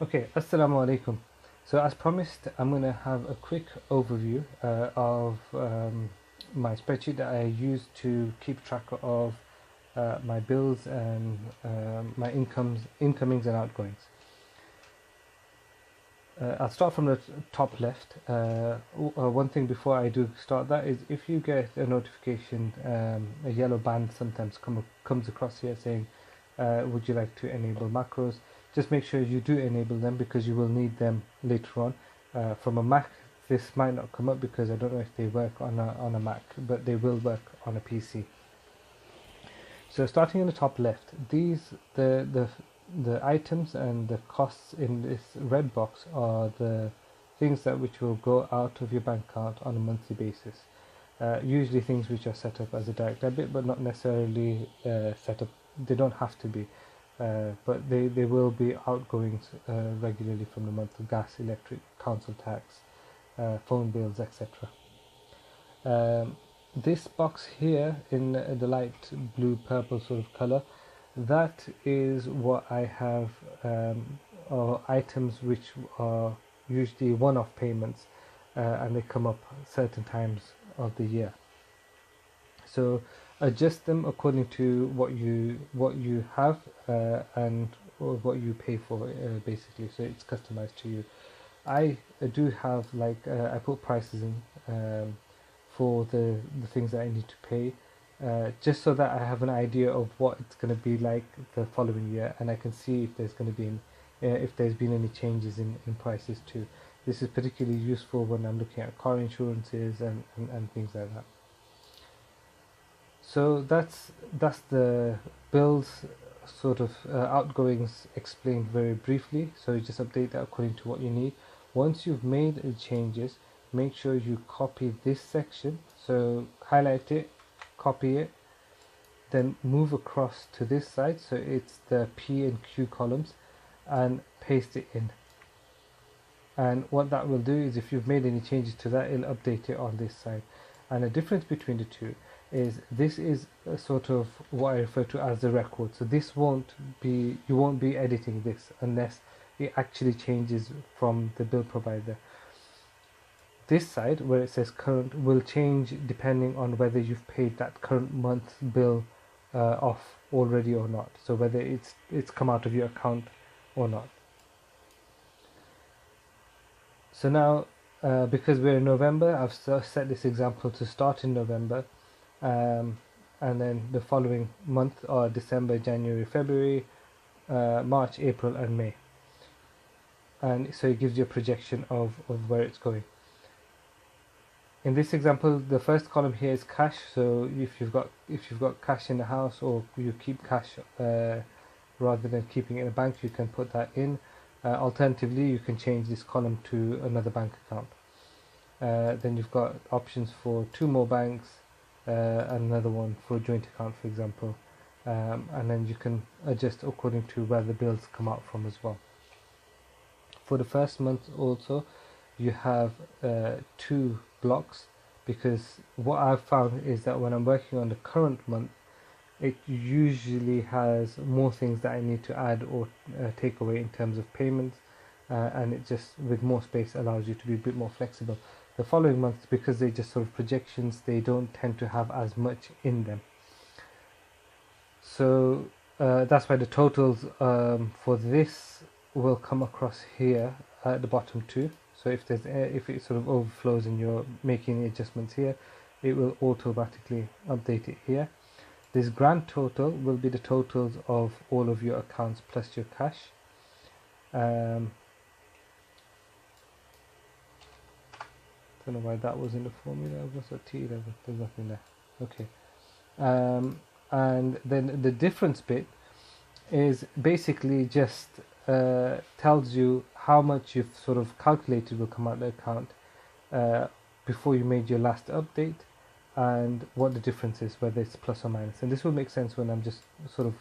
Okay, Assalamu alaikum. So as promised, I'm going to have a quick overview of my spreadsheet that I use to keep track of my bills and my incomings and outgoings. I'll start from the top left. One thing before I do start that is if you get a notification, a yellow band sometimes comes across here saying, would you like to enable macros? Just make sure you do enable them because you will need them later on. From a Mac, this might not come up because I don't know if they work on a Mac, but they will work on a PC. So starting in the top left, the items and the costs in this red box are the things which will go out of your bank account on a monthly basis. Usually things which are set up as a direct debit, but not necessarily set up. They don't have to be, but they will be outgoings regularly from the month of gas, electric, council tax, phone bills, etc. This box here in the light blue purple sort of color, that is what I have, or items which are usually one-off payments, and they come up certain times of the year. So adjust them according to what you have and what you pay for, basically. So it's customized to you. I do have I put prices in for the things that I need to pay, just so that I have an idea of what it's going to be like the following year, and I can see if there's going to be if there's been any changes in prices too. This is particularly useful when I'm looking at car insurances and things like that. So that's the bills sort of outgoings explained very briefly. So you just update that according to what you need. Once you've made the changes, make sure you copy this section. So highlight it, copy it, then move across to this side, so it's the P and Q columns, and paste it in. And what that will do is if you've made any changes to that, it'll update it on this side. And the difference between the two is this is a sort of what I refer to as the record. So this you won't be editing this unless it actually changes from the bill provider. This side where it says current will change depending on whether you've paid that current month's bill off already or not. So whether it's come out of your account or not. So now because we're in November, I've set this example to start in November, and then the following month are December, January, February, March, April and May. And so it gives you a projection of where it's going. In this example, the first column here is cash. So if you've got cash in the house, or you keep cash rather than keeping it in a bank, you can put that in. Alternatively, you can change this column to another bank account. Then you've got options for 2 more banks, another one for a joint account, for example, and then you can adjust according to where the bills come out from as well. For the first month also, you have 2 blocks, because what I've found is that when I'm working on the current month, it usually has more things that I need to add or take away in terms of payments, and it just, with more space, allows you to be a bit more flexible. The following months, because they're just sort of projections, they don't tend to have as much in them. So that's why the totals for this will come across here at the bottom too. So if it sort of overflows and you're making adjustments here, it will automatically update it here. This grand total will be the totals of all of your accounts plus your cash. Don't know why that was in the formula. What's a T11? There's nothing there. Okay. And then the difference bit is basically just tells you how much you've sort of calculated will come out of the account before you made your last update, and what the difference is, whether it's plus or minus. And this will make sense when I'm just sort of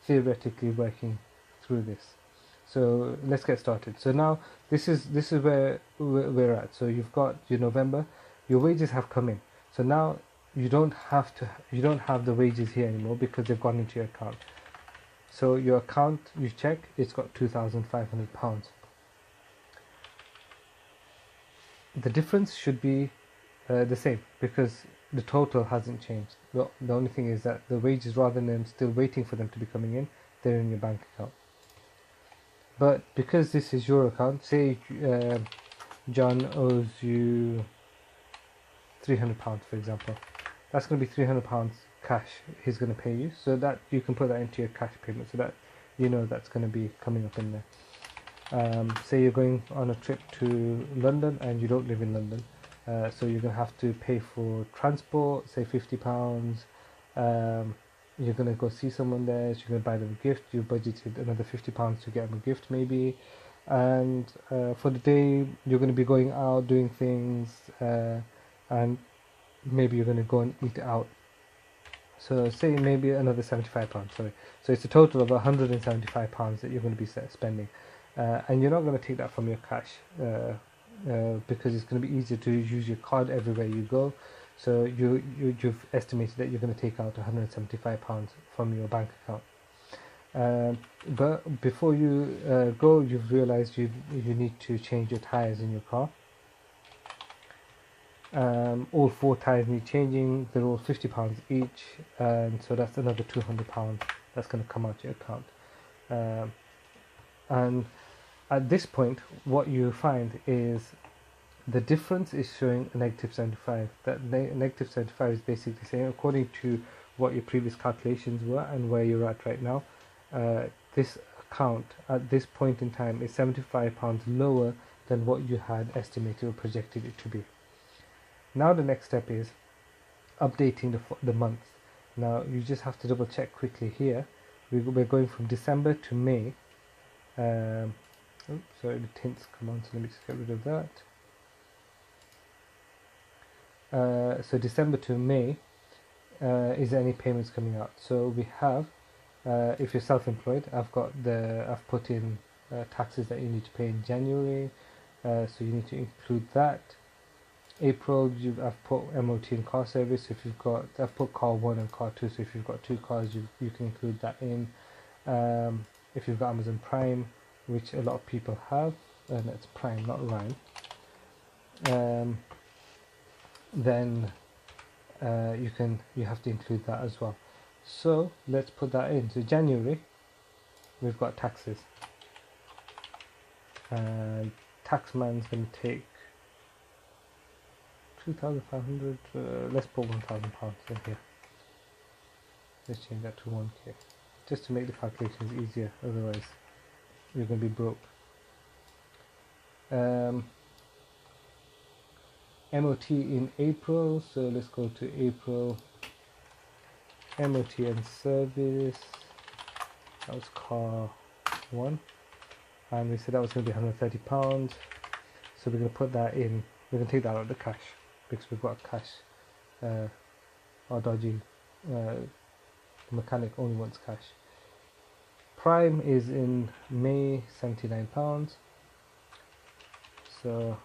theoretically working through this. So let's get started. So now this is where we're at. So you've got your November, your wages have come in. So now you don't have the wages here anymore because they've gone into your account. So your account, you check, it's got £2,500. the difference should be the same because the total hasn't changed. The only thing is that the wages, rather than still waiting for them to be coming in, they're in your bank account. But because this is your account, say John owes you £300, for example, that's going to be £300 cash he's going to pay you, so that you can put that into your cash payment, so that you know that's going to be coming up in there. Say you're going on a trip to London and you don't live in London, so you're going to have to pay for transport, say £50. You're going to go see someone there, so you're going to buy them a gift, you budgeted another £50 to get them a gift maybe, and for the day you're going to be going out doing things, and maybe you're going to go and eat out. So say maybe another £75, sorry. So it's a total of £175 that you're going to be spending. And you're not going to take that from your cash because it's going to be easier to use your card everywhere you go. So you've estimated that you're going to take out £175 from your bank account. But before you go, you've realized you need to change your tires in your car. All 4 tires need changing. They're all £50 each, and so that's another £200 that's going to come out your account. And at this point, what you find is the difference is showing a negative 75. That negative 75 is basically saying, according to what your previous calculations were and where you're at right now, this account at this point in time is £75 lower than what you had estimated or projected it to be. Now the next step is updating the months. Now you just have to double check quickly here. We're going from December to May. Oops, sorry, the tints come on, so let me just get rid of that. So December to May, is there any payments coming out? So we have, if you're self-employed, I've put in taxes that you need to pay in January, so you need to include that. April, I've put MOT and car service. I've put car 1 and car 2, so if you've got 2 cars, you can include that in. If you've got Amazon Prime, which a lot of people have, and it's Prime, not Rhyme, then you have to include that as well. So let's put that in. So January, we've got taxes. Taxman's going to take 2,500. Let's put £1,000 in here. Let's change that to 1k, just to make the calculations easier. Otherwise, you're going to be broke. MOT in April. So let's go to April. MOT and service. That was car 1, and we said that was going to be £130. So we're going to put that in. We're going to take that out of the cash because we've got cash. Our dodgy mechanic only wants cash. Prime is in May, £79. So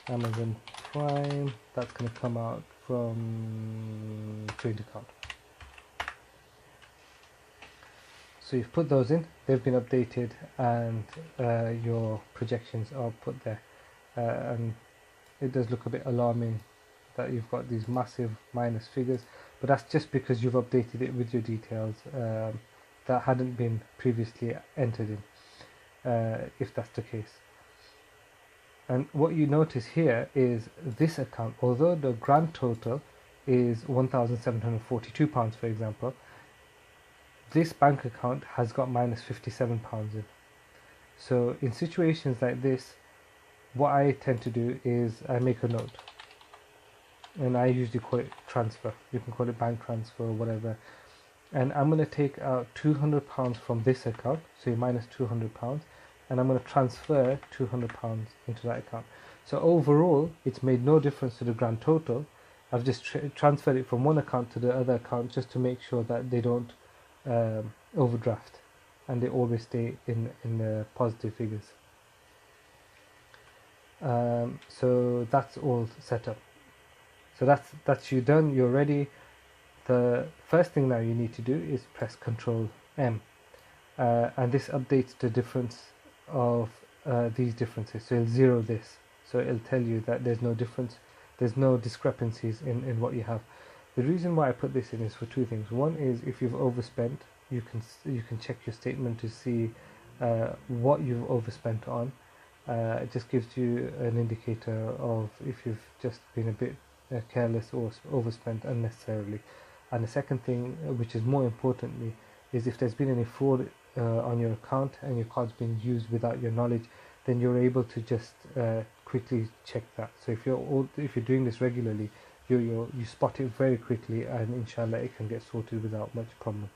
Amazon Prime, that's going to come out from joint account. So you've put those in, they've been updated, and your projections are put there. And it does look a bit alarming that you've got these massive minus figures, but that's just because you've updated it with your details that hadn't been previously entered in, if that's the case. And what you notice here is this account, although the grand total is £1,742, for example, this bank account has got minus £57 in. So in situations like this, what I tend to do is I make a note, and I usually call it transfer. You can call it bank transfer or whatever. And I'm going to take out £200 from this account, so you minus £200, and I'm going to transfer £200 into that account. So overall, it's made no difference to the grand total. I've just transferred it from one account to the other account just to make sure that they don't overdraft, and they always stay in the positive figures. So that's all set up. So that's you done. You're ready. The first thing now you need to do is press Control M, and this updates the difference of these differences. So it'll zero this. So it'll tell you that there's no difference, there's no discrepancies in what you have. The reason why I put this in is for two things. One is if you've overspent, you can check your statement to see what you've overspent on. It just gives you an indicator of if you've just been a bit careless or overspent unnecessarily. And the second thing, which is more importantly, is if there's been any fraud on your account and your card's been used without your knowledge, then you're able to just quickly check that. So if you're doing this regularly, you spot it very quickly, and inshallah it can get sorted without much problem.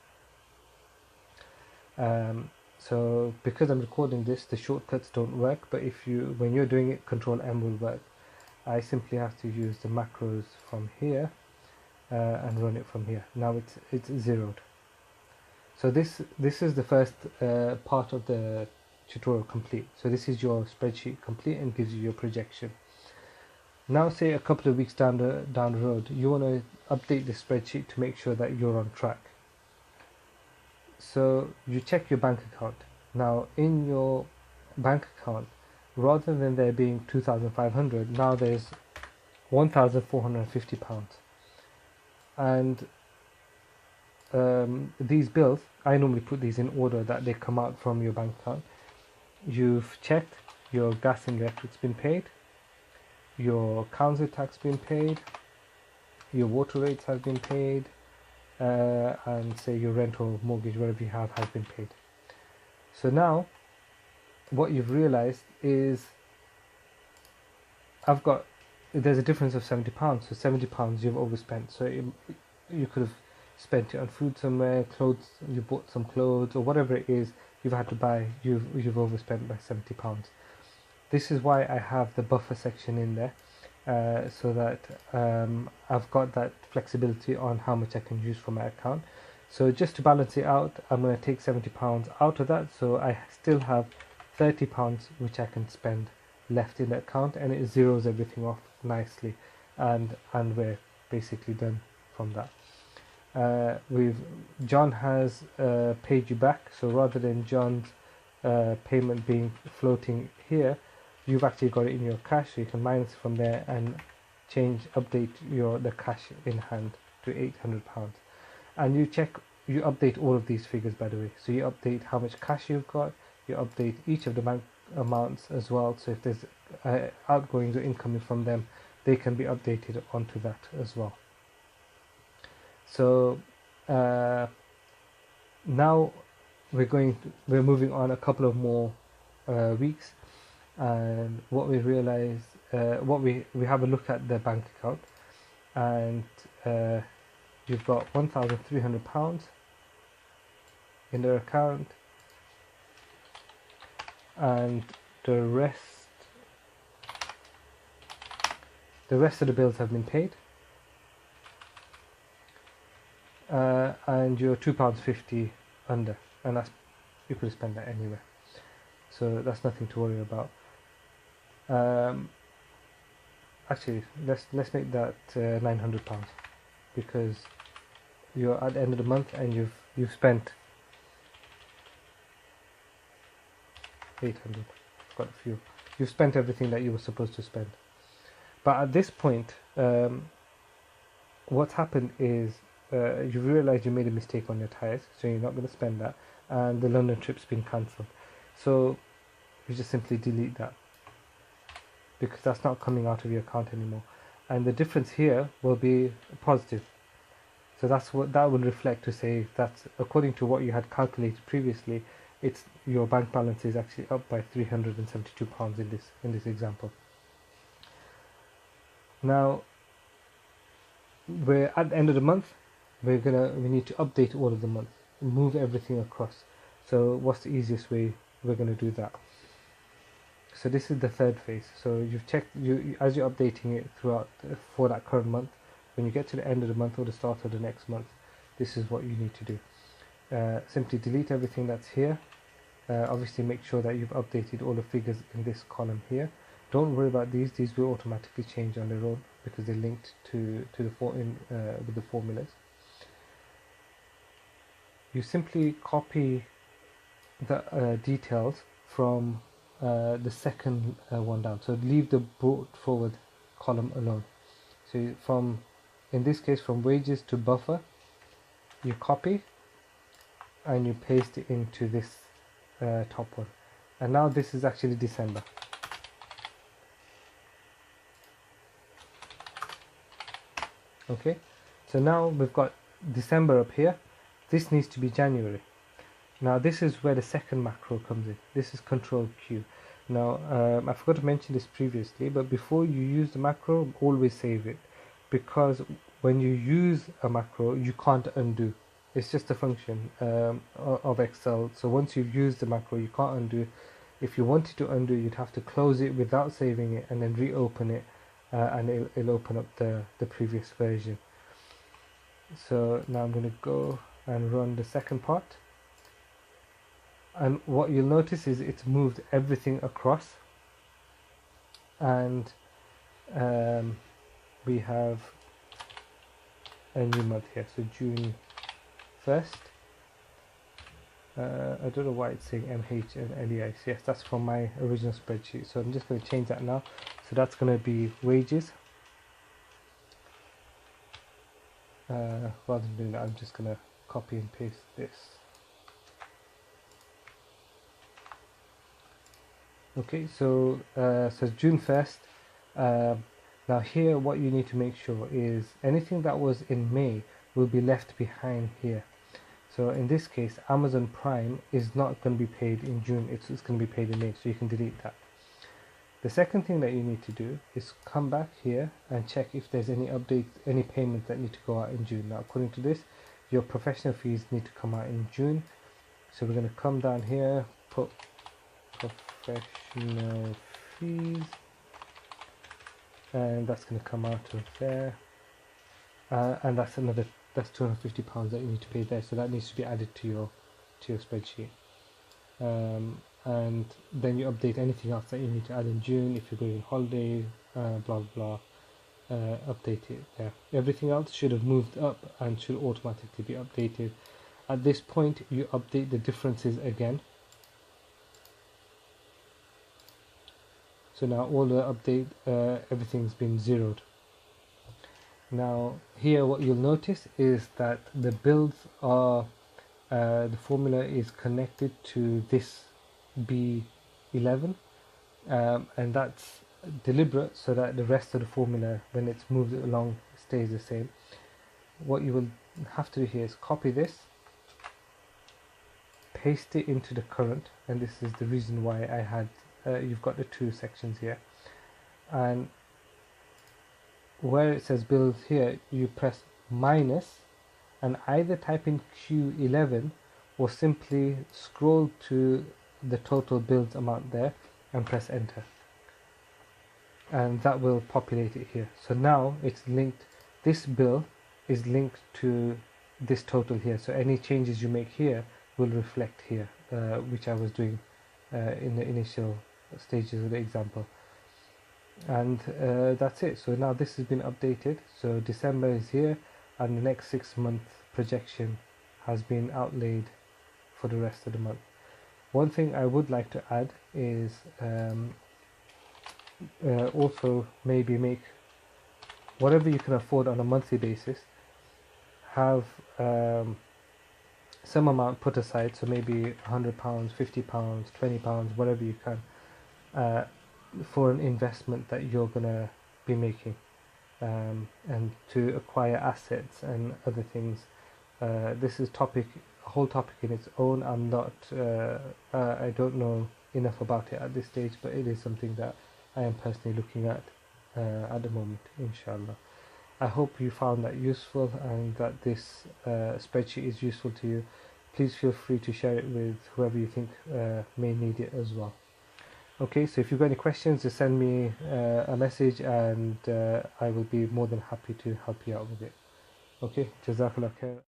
So because I'm recording this, the shortcuts don't work, but when you're doing it, Control M will work. I simply have to use the macros from here and run it from here. Now it's zeroed. So this is the first part of the tutorial complete. So this is your spreadsheet complete and gives you your projection. Now say a couple of weeks down the road, you want to update the spreadsheet to make sure that you're on track. So you check your bank account. Now in your bank account, rather than there being 2,500, now there's £1,450. And these bills, I normally put these in order that they come out from your bank account. You've checked your gas and electric's been paid, your council tax been paid, your water rates have been paid, and say your rent or mortgage, whatever you have, has been paid. So now what you've realized is there's a difference of £70. So £70 you've overspent. So you could have spent it on food somewhere, clothes, you bought some clothes, or whatever it is you've had to buy, you've overspent by £70. This is why I have the buffer section in there, so that I've got that flexibility on how much I can use from my account. So just to balance it out, I'm going to take £70 out of that, so I still have £30 which I can spend left in the account, and it zeroes everything off nicely, and we're basically done from that. John has paid you back, so rather than John's payment being floating here, you've actually got it in your cash, so you can minus from there and update the cash in hand to £800. And you update all of these figures, by the way. So you update how much cash you've got, you update each of the bank amounts as well, so if there's outgoings or incoming from them, they can be updated onto that as well. So now we're moving on a couple of more weeks, and what we realize, we have a look at the bank account, and you've got £1,300 in their account, and the rest of the bills have been paid, and you're £2.50 under, and you could spend that anywhere, so that's nothing to worry about. Actually, let's make that £900, because you're at the end of the month and you've spent 800. Got a few. You've spent everything that you were supposed to spend. But at this point, what's happened is you realize you made a mistake on your tires, so you're not going to spend that, and the London trip's been cancelled. So you just simply delete that, because that's not coming out of your account anymore, and the difference here will be positive. So that's what that will reflect, to say that according to what you had calculated previously, your bank balance is actually up by £372 in this example. Now we're at the end of the month. We need to update all of the month, move everything across. So what's the easiest way we're going to do that? So this is the third phase. So you've checked, as you're updating it throughout for that current month, when you get to the end of the month or the start of the next month, this is what you need to do. Simply delete everything that's here. Obviously make sure that you've updated all the figures in this column here. Don't worry about these will automatically change on their own, because they're linked with the formulas. You simply copy the details from the second one down. So leave the brought forward column alone. So from, in this case, from wages to buffer, you copy and you paste it into this top one. And now this is actually December. Okay, so now we've got December up here. This needs to be January. Now this is where the second macro comes in. This is Control Q. Now I forgot to mention this previously, but before you use the macro, always save it, because when you use a macro, you can't undo. It's just a function of Excel. So once you've used the macro, you can't undo. If you wanted to undo, you'd have to close it without saving it and then reopen it, and it'll open up the previous version. So now I'm going to go and run the second part, and what you'll notice is it's moved everything across, and we have a new month here, so June 1st. I don't know why it's saying MH and LEIs. Yes, that's from my original spreadsheet, so I'm just going to change that now. So that's going to be wages. Rather than doing that, I'm just going to copy and paste this. Okay, so so June 1st. Now here, what you need to make sure is anything that was in May will be left behind here. So in this case, Amazon Prime is not going to be paid in June, it's going to be paid in May, so you can delete that. The second thing that you need to do is come back here and check if there's any updates, any payments that need to go out in June. Now according to this, your professional fees need to come out in June. So we're going to come down here, put professional fees, and that's going to come out of there, and that's £250 that you need to pay there, so that needs to be added to your spreadsheet. And then you update anything else that you need to add in June. If you're going on holiday, blah blah, update it there. Everything else should have moved up and should automatically be updated. At this point, you update the differences again. So now all the update, everything's been zeroed. Now here what you'll notice is that the bills are, the formula is connected to this B11, and that's deliberate so that the rest of the formula, when it's moved along, stays the same. What you will have to do here is copy this, paste it into the current, and this is the reason why I had you've got the two sections here, and where it says bills here, you press minus and either type in Q11 or simply scroll to the total bills amount there and press enter, and that will populate it here. So now it's linked, this bill is linked to this total here, so any changes you make here will reflect here, which I was doing in the initial stages of the example. And that's it. So now this has been updated, so December is here, and the next 6 month projection has been outlaid for the rest of the month. One thing I would like to add is also maybe make whatever you can afford on a monthly basis, have some amount put aside, so maybe £100, £50, £20, whatever you can, for an investment that you're gonna be making, and to acquire assets and other things. This is a whole topic in its own. I'm not, I don't know enough about it at this stage, but it is something that I am personally looking at the moment, inshallah. I hope you found that useful and that this spreadsheet is useful to you. Please feel free to share it with whoever you think may need it as well. Okay, so if you've got any questions, just send me a message, and I will be more than happy to help you out with it. Okay, Jazakallah khair.